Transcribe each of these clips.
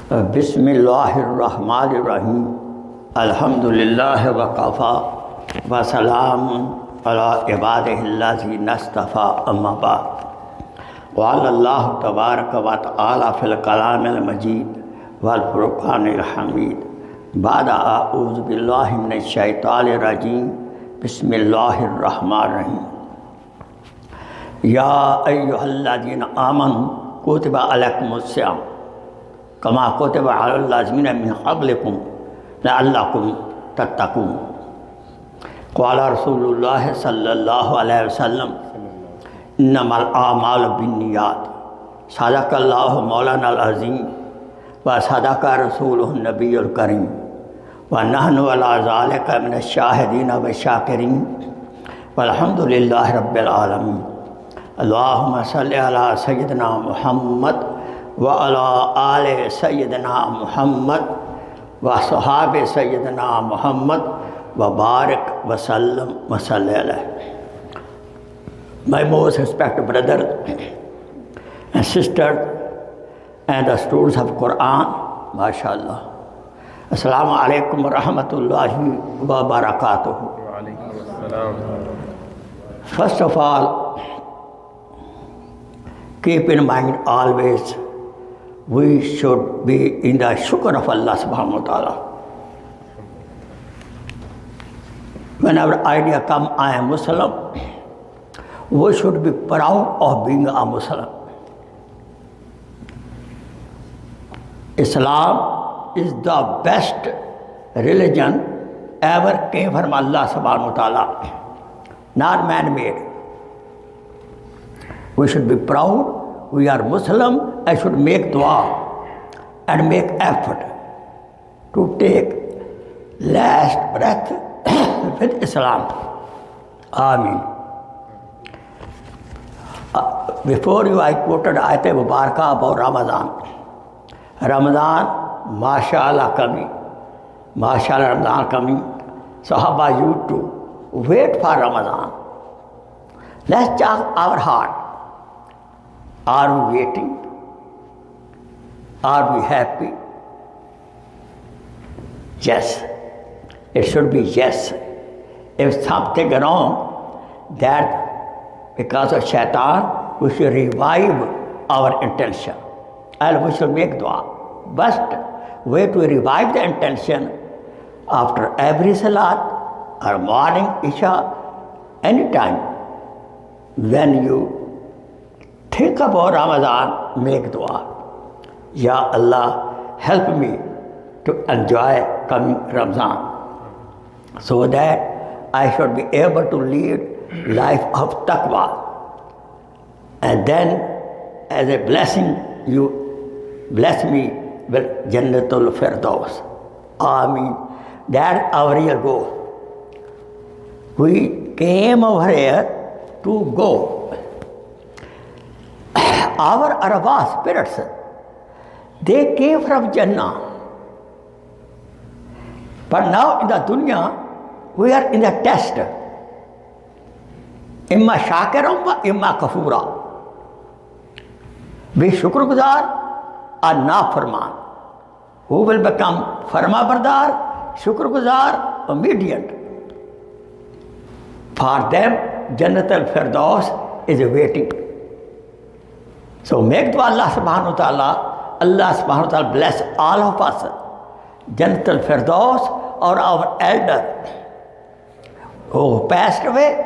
बिस्मिल्लाहिर्रहमानिर्रहीम अल्हम्दुलिल्लाह वकफ़ा वसलामुन अला इबादिहिल्लज़ीना इस्तफ़ा अम्मा बाद क़ालल्लाहु तबारक व तआला फ़िल कलामिल मजीद वल फ़ुरक़ानिल हमीद बाद अऊज़ु बिल्लाहि मिनश शैतानिर रजीम बिस्मिल्लाहिर्रहमानिर्रहीम या अय्युहल्लज़ीना आमनू कुतिबा अलैकुमुस्सियाम कमा कुतिबा अलल्लज़ीना मिन क़ब्लिकुम लअल्लकुम तत्तक़ून क़ाला रसूलुल्लाह सल्लल्लाहु अलैहि वसल्लम इन्नमल आमालु बिन्नियात सदक़ल्लाहु मौलानाल अज़ीम व सदक़ा रसूलुहुन नबियुल करीम व नहनु अला ज़ालिका मिनश शाहिदीन व शाकिरीन वल्हम्दुलिल्लाहि रब्बिल आलमीन अल्लाहुम्मा सल्लि अला सय्यिदिना मुहम्मद व अला आले सय्यिदिना मुहम्मद व सहाबे सय्यिदिना मुहम्मद व बारिक वसल्लम वसल्लि अलैहि। My most respected brothers and sisters and the students of Quran, mashallah. Assalamu alaikum wa rahmatullahi wa barakatuh. First of all, keep in mind always we should be in the shukr of Allah subhanahu wa ta'ala. Whenever idea come, I am Muslim, we should be proud of being a Muslim. Islam is the best religion ever came from Allah subhanahu wa ta'ala, not man-made. We should be proud, we are Muslim, and should make dua and make effort to take last breath with Islam. Ameen. Before you, I quoted Ayat Mubarakah about Ramadan. Ramadan, mashallah coming. Mashallah Ramadan coming. Sahaba, you too. Wait for Ramadan. Let's check our heart. Are we waiting? Are we happy? Yes. It should be yes. If something wrong, that because of shaitan, we should revive our intention and we should make dua. But way to revive the intention after every salat or morning, isha, anytime when you think about Ramadan, make dua. Ya Allah, help me to enjoy coming Ramadan so that I should be able to lead life of taqwa. And then as a blessing, you bless me with Jannatul Firdaus. Ameen. That's our real goal. We came over here to go. Our arwah spirits, they came from Jannah. But now in the dunya, we are in the test. Imma shakiram wa imma kafura. Be shukrguzar or nafarman. Who will become farmabardar, shukrguzar, obedient? For them, Jannat al-Firdaus is waiting. So make dua Allah subhanahu wa ta'ala. Allah subhanahu wa ta'ala bless all of us. Jannat al-Firdaus or our elder who passed away.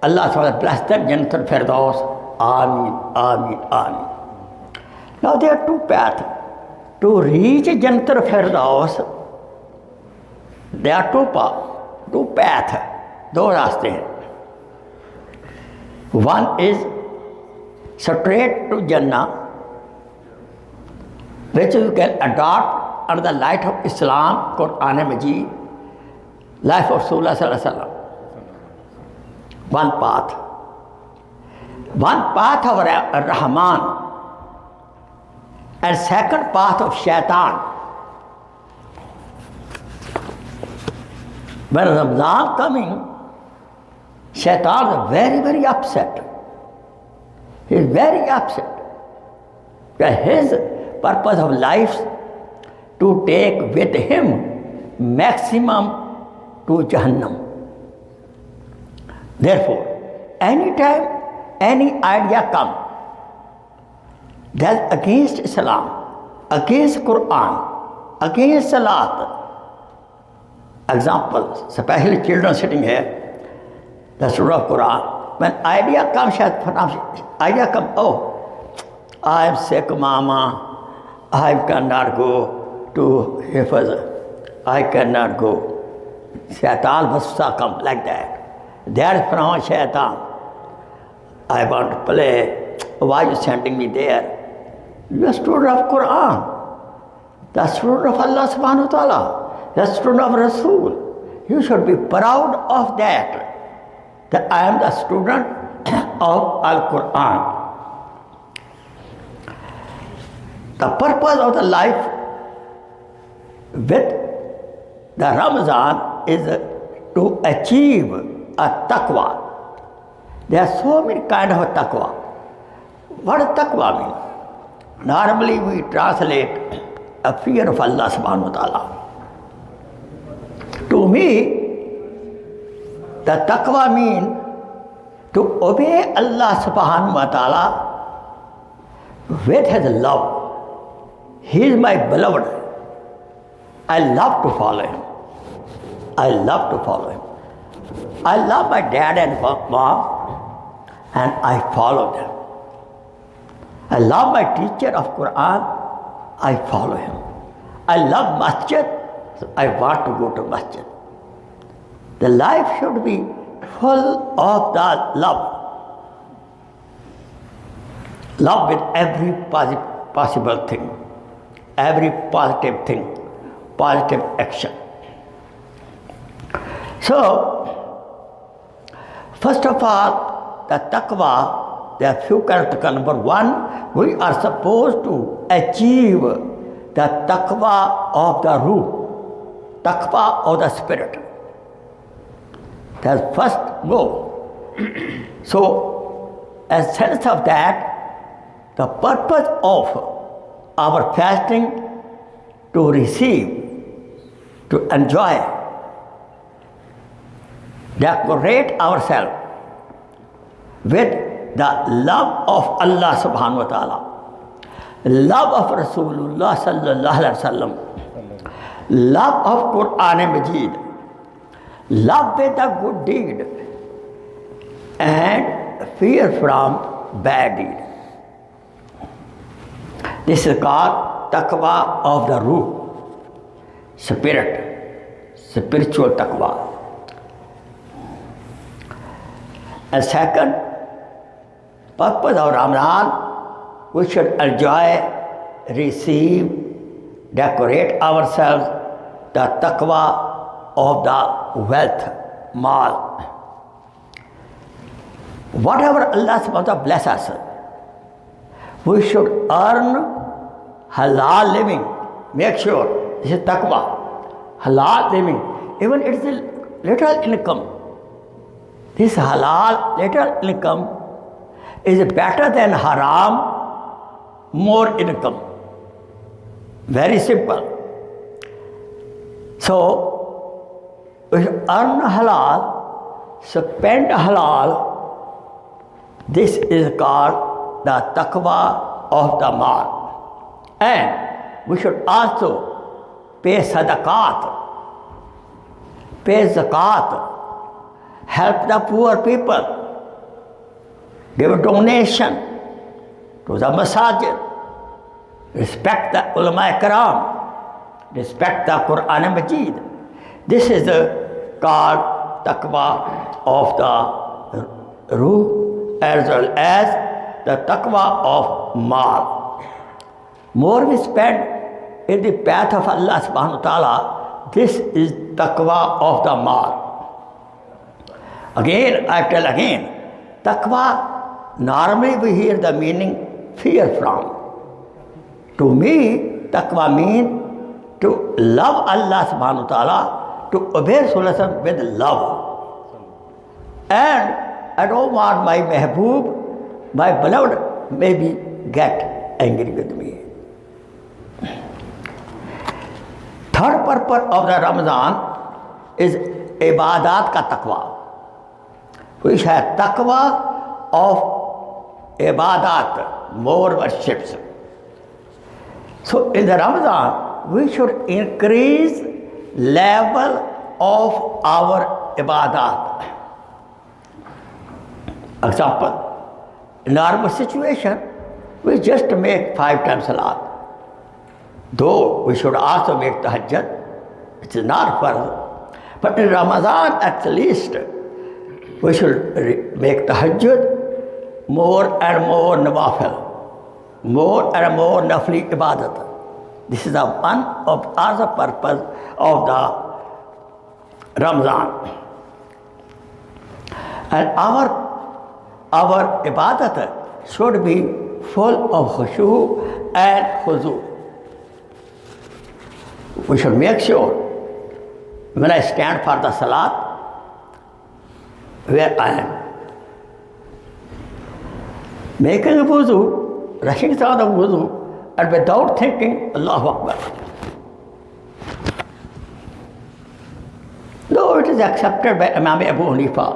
Allah subhanahu wa ta'ala bless them Jannat al-Firdaus. Ameen, ameen, ameen. Now there are two paths. To reach Jannat al-Firdaus, there are two paths. दो रास्ते हैं. One is straight to Jannah, which you can adopt under the light of Islam, Quran Majid, life of Rasulullah sallallahu alaihi wasallam. One path. One path of Rahman and second path of Shaitan. When Ramadan coming, Shaitan is very, very upset. He is very upset. His purpose of life to take with him maximum to Jahannam. Therefore, anytime any idea comes that's against Islam, against Quran, against Salat, example, especially children sitting here, the Surah of Quran, when idea comes, oh, I am sick, Mama, I cannot go to Hifaz, I cannot go. Shaitan must come like that. That's from Shaitan. I want to play. Why are you sending me there? You are student of Quran. The student of Allah subhanahu wa ta'ala. The student of Rasul. You should be proud of that. That I am the student of Al-Quran. The purpose of the life with the Ramadan is to achieve a taqwa. There are so many kinds of taqwa. What does taqwa mean? Normally we translate a fear of Allah subhanahu wa ta'ala. To me, the taqwa means to obey Allah subhanahu wa ta'ala with his love. He is my beloved. I love to follow him. I love to follow him. I love my dad and mom and I follow them. I love my teacher of Quran, I follow him. I love masjid, so I want to go to masjid. The life should be full of the love. Love with every possible thing, every positive thing, positive action. So, first of all, the taqwa, there are few characteristics. Number one, we are supposed to achieve the taqwa of the ruh, taqwa of the spirit. That's first goal. So, as sense of that, the purpose of our fasting to receive, to enjoy, decorate ourselves with the love of Allah subhanahu wa ta'ala, love of Rasulullah sallallahu alaihi wasallam, love of Quran Majid, love with a good deed, and fear from bad deed. This is called taqwa of the ruh, spirit, spiritual taqwa. And second, purpose of Ramadan, we should enjoy, receive, decorate ourselves, the taqwa of the wealth, mal. Whatever Allah subhanahu wa ta'ala bless us, we should earn halal living. Make sure, this is taqwa, halal living. Even it is a little income. This halal little income is better than haram, more income. Very simple. So, we earn halal, spend halal. This is called the taqwa of the mal. And we should also pay sadaqat, pay zakat, help the poor people, give a donation to the masajid, respect the ulama ikram, respect the Quran Majid. This is called taqwa of the ruh as well as the taqwa of mal. More we spend in the path of Allah subhanahu wa ta'ala, this is taqwa of the mal. Again, I tell again, taqwa, normally we hear the meaning fear from. To me, taqwa means to love Allah subhanahu wa ta'ala, to obey Rasulullah with love. And I don't want my mehboob, my beloved, maybe get angry with me. third purpose of the Ramadan is ibadat ka taqwa. We should have taqwa of ibadat, more worships. So in the Ramadan, we should increase level of our ibadat. Example, in normal situation, we just make 5 times salat. Though we should also make tahajjud, it is not farz. But in Ramadan, at least, we should make tahajjud more and more nawafil, more and more nafli ibadat. This is the one of other purpose of the Ramadan. And our ibadat should be full of khushu and khuzu. We should make sure when I stand for the salat, where I am making a wuzu, rushing through the wuzu, and without thinking, Allahu Akbar. Though it is accepted by Imam Abu Hanifa,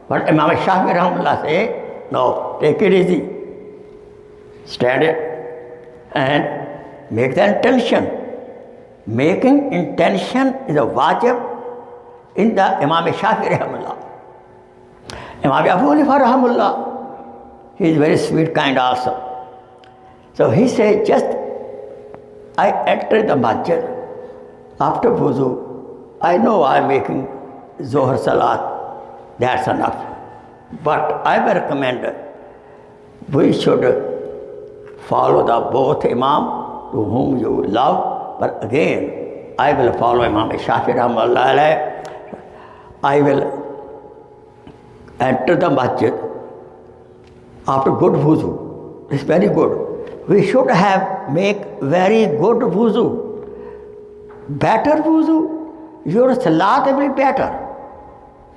but Imam Shafi Rahimahullah say, no, take it easy. Stand it and make the intention. Making intention is a wajib in the Imam Shafi Rahimahullah. Imam Abu Hanifa Rahimahullah, he is very sweet kind also. So he said, just I enter the masjid after wuzu, I know I am making Zohar Salat, that's enough. But I will recommend we should follow the both Imam to whom you love. But again, I will follow Imam Shafi Rahimahullah. I will enter the masjid after good wuzu. It's very good. We should have make very good wuzu. Better wuzu, your salat will be better.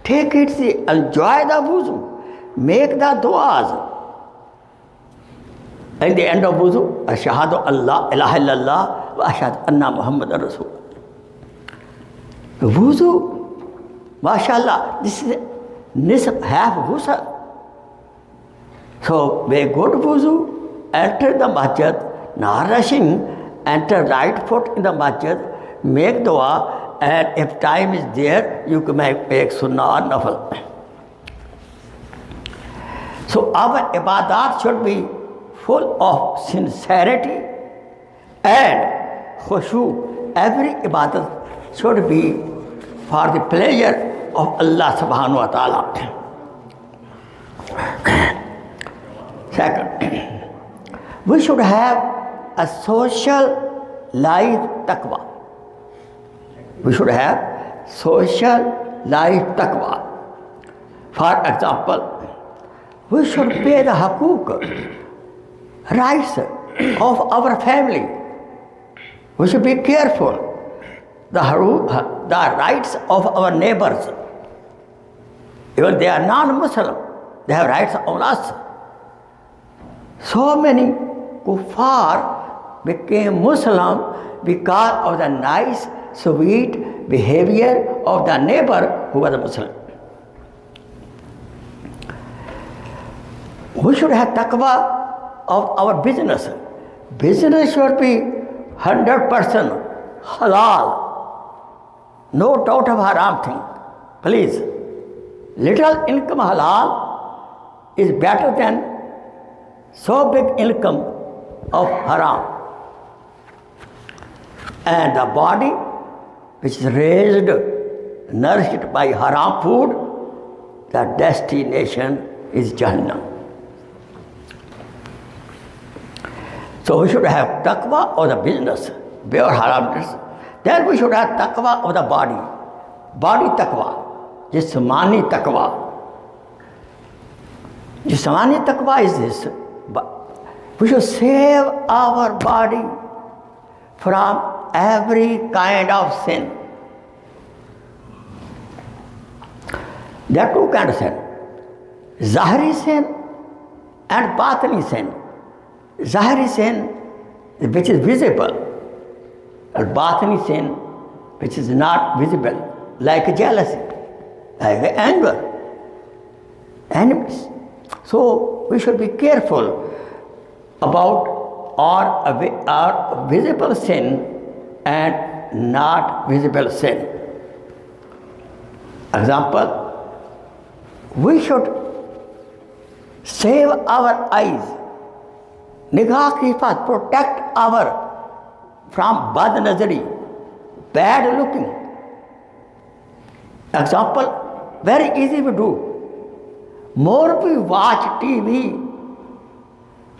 Take it, enjoy the wuzu. Make the du'as. At the end of wuzu, Ashhadu Allah ilaha illallah wa ashhadu anna Muhammadan Rasul. Wuzu, mashallah, this is half ghusl. So make good wuzu, enter the masjid, not rushing, enter right foot in the masjid, make dua, and if time is there, you can make sunnah or nafil. So our ibadat should be full of sincerity and khushu. Every ibadat should be for the pleasure of Allah subhanahu wa ta'ala. Second, we should have a social life taqwa. We should have social life taqwa. For example, we should pay the haqooq, rights of our family. We should be careful. The rights of our neighbors. Even they are non-Muslim, they have rights on us. So many kuffar became Muslim because of the nice, sweet behavior of the neighbor who was a Muslim. We should have taqwa of our business. Business should be 100% halal. No doubt of haram thing. Please. Little income halal is better than so big income of haram. And the body which is raised, nourished by haram food, the destination is Jahannam. So we should have taqwa of the business, bare haramness. Then we should have taqwa of the body. Body taqwa, jismani taqwa. Jismani taqwa is this. We should save our body from every kind of sin. There are two kinds of sin. Zahiri sin and batini sin. Zahiri sin, which is visible, and batini sin, which is not visible, like jealousy, like anger, enemies. So we should be careful about our visible sin and not visible sin. Example, we should save our eyes, nigah ki hifat, protect our from bad nazari, bad looking. Example, very easy to do. More we watch TV,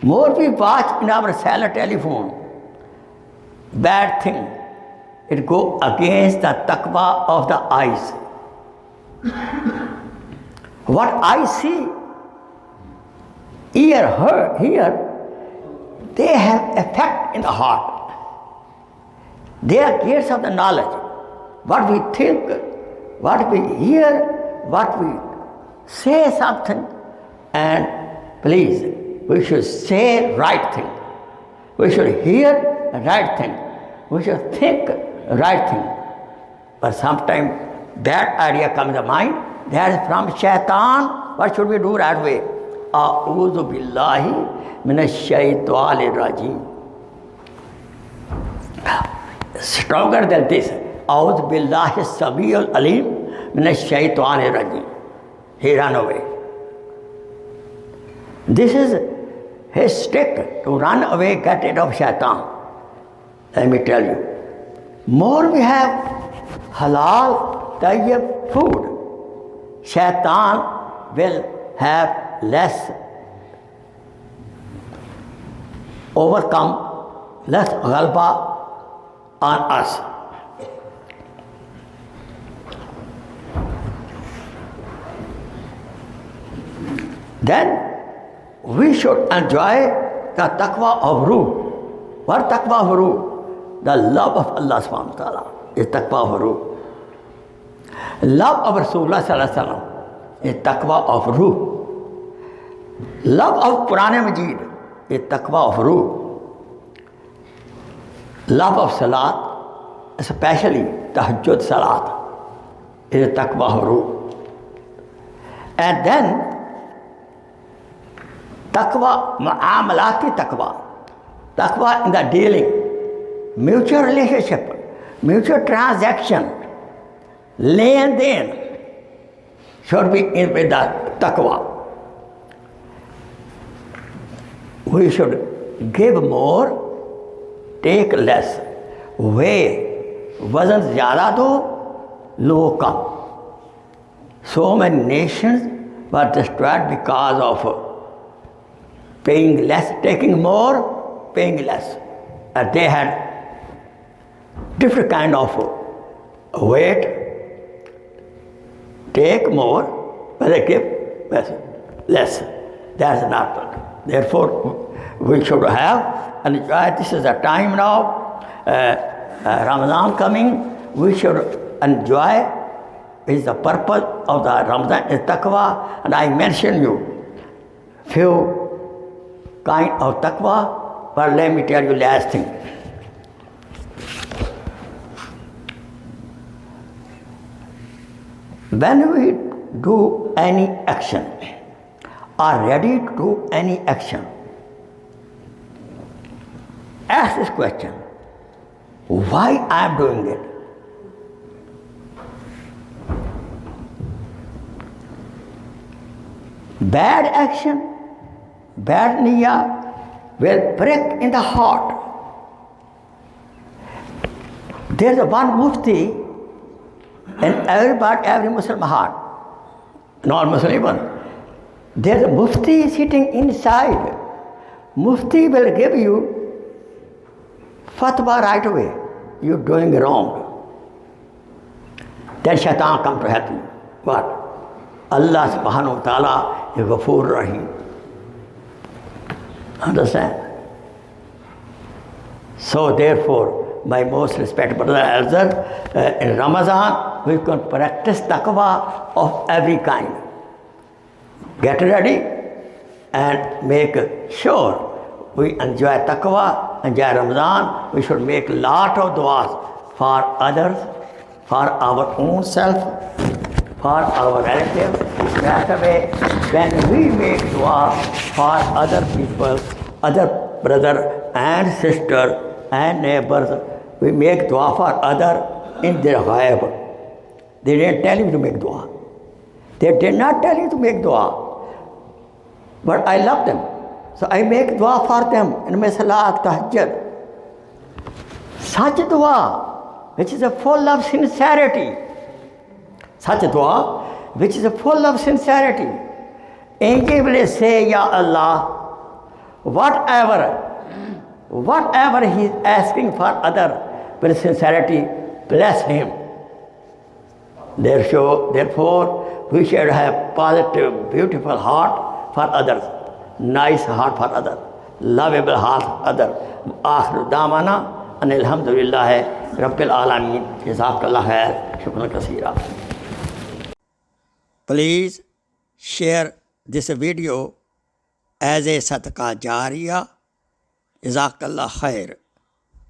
more we watch in our cellular telephone, bad thing. It go against the taqwa of the eyes. What I see, ear, hear, they have effect in the heart. They are gates of the knowledge. What we think, what we hear, what we say something, and please, we should say right thing. We should hear right thing. We should think right thing. But sometimes that idea comes to mind, that is from shaitan. What should we do right away? A'udhu billahi minash shaitanir rajim. Stronger than this. A'udhu billahi samiyul alim minash shaitanir rajim. He ran away. This is his stick to run away, get rid of shaitan. Let me tell you. More we have halal, tayyib food, shaitan will have less overcome, less ghalba on us. Then we should enjoy the taqwa of ruh. What taqwa of ruh? The love of Allah subhanahu wa ta'ala is taqwa of ruh. Love of Rasulullah sallallahu alaihi wasallam is taqwa of ruh. Love of Quran Majid is taqwa of ruh. Love of salat, especially tahajjud salat, is taqwa of ruh. And then taqwa, mu'amalati taqwa. Taqwa in the dealing, mutual relationship, mutual transaction, len-den should be in with the taqwa. We should give more, take less. Weigh, वजन ज़्यादा दो, लो कम. So many nations were destroyed because of paying less, taking more, paying less. And they had different kind of weight. Take more, but they give less. That's not good. Therefore, we should have, and this is the time now, Ramadan coming, we should enjoy. Is the purpose of the Ramadan is taqwa, and I mentioned you few kind of taqwa, but let me tell you last thing. When we do any action, are ready to do any action, ask this question, why I am doing it? Bad action, bad niyyah will break in the heart. There's a one mufti in every Muslim heart, non-Muslim even. There's a mufti sitting inside. Mufti will give you fatwa right away. You're doing wrong. Then shaitan come to help you. What? Allah subhanahu wa ta'ala is Ghafoor Rahim. Understand? So therefore, my most respected brother elder, in Ramadan, we can practice taqwa of every kind. Get ready and make sure we enjoy taqwa, enjoy Ramadan. We should make lot of du'as for others, for our own self, for our relatives. That way, when we make dua for other people, other brother and sister and neighbors, we make dua for other in their ghaib. They didn't tell you to make dua. They did not tell you to make dua. But I love them. So I make dua for them in my salat, tahajjud. Such dua, which is full of sincerity. Such dua, which is full of sincerity. Angel will say, Ya Allah, whatever he is asking for other with sincerity, bless him. Therefore, we should have positive, beautiful heart for others, nice heart for others, lovable heart for others. Akhiru damana, and alhamdulillah, Rabbil Alameen, Jazakallah khair, shukran kaseera. Please share this video as a sadaqah jariyah. Jazakallah khair.